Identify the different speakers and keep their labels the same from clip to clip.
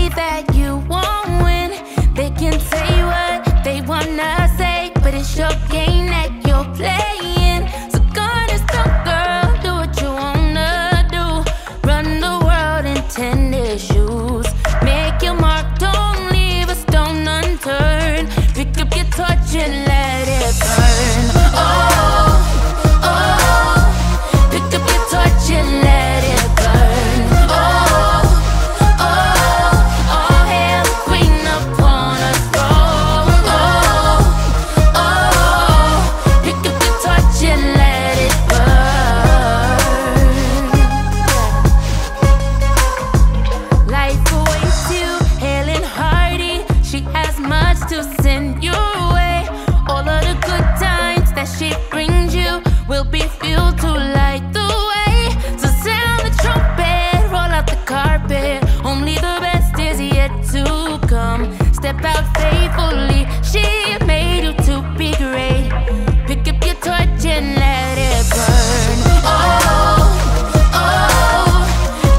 Speaker 1: say that you won't win. They can say what they wanna say, but it's your game that you're playing. So go on and stop, girl, do what you wanna do. Run the world in tennis shoes. Make your mark, don't leave a stone unturned. Pick up your torch and let it burn. Oh, oh, pick up your torch and let it burn. Oh, oh, all hail the queen upon a throne. Oh, oh, pick up your torch and let it burn. Life awaits you, Helen Hardy. She has much to send your way. All of the good times that she brings you will be fueled to light the way. So sound the trumpet, roll out the carpet. Only the best is yet to come. Step out faithfully, she made you to be great. Pick up your torch and let it burn. Oh, oh,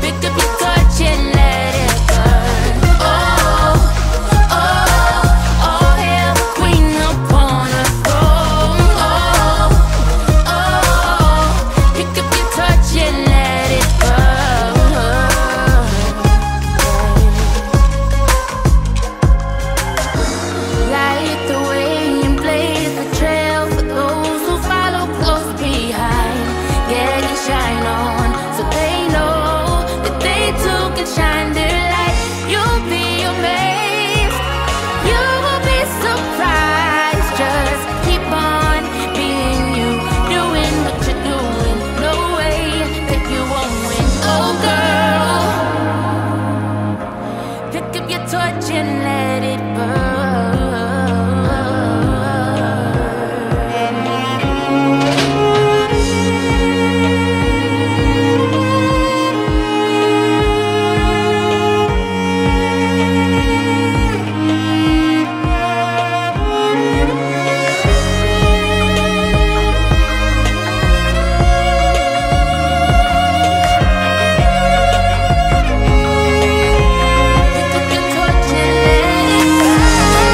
Speaker 1: pick up your torch and let it burn. Oh, oh, all hail the queen upon a throne. Oh, oh, pick up your torch and let it burn. Light the way and blaze the trail for those who follow close behind. Get your shine on so they know that they too can shine their light. You'll be amazed, you will be surprised. Just keep on being you, doing what you're doing. No way that you won't win. Oh girl, pick up your torch and let it burn. Pick up your torch and let it burn.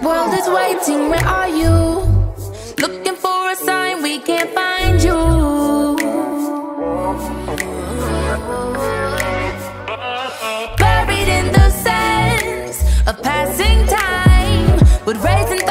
Speaker 1: World is waiting, where are you? Looking for a sign, we can't find you. Buried in the sands of passing time, but raising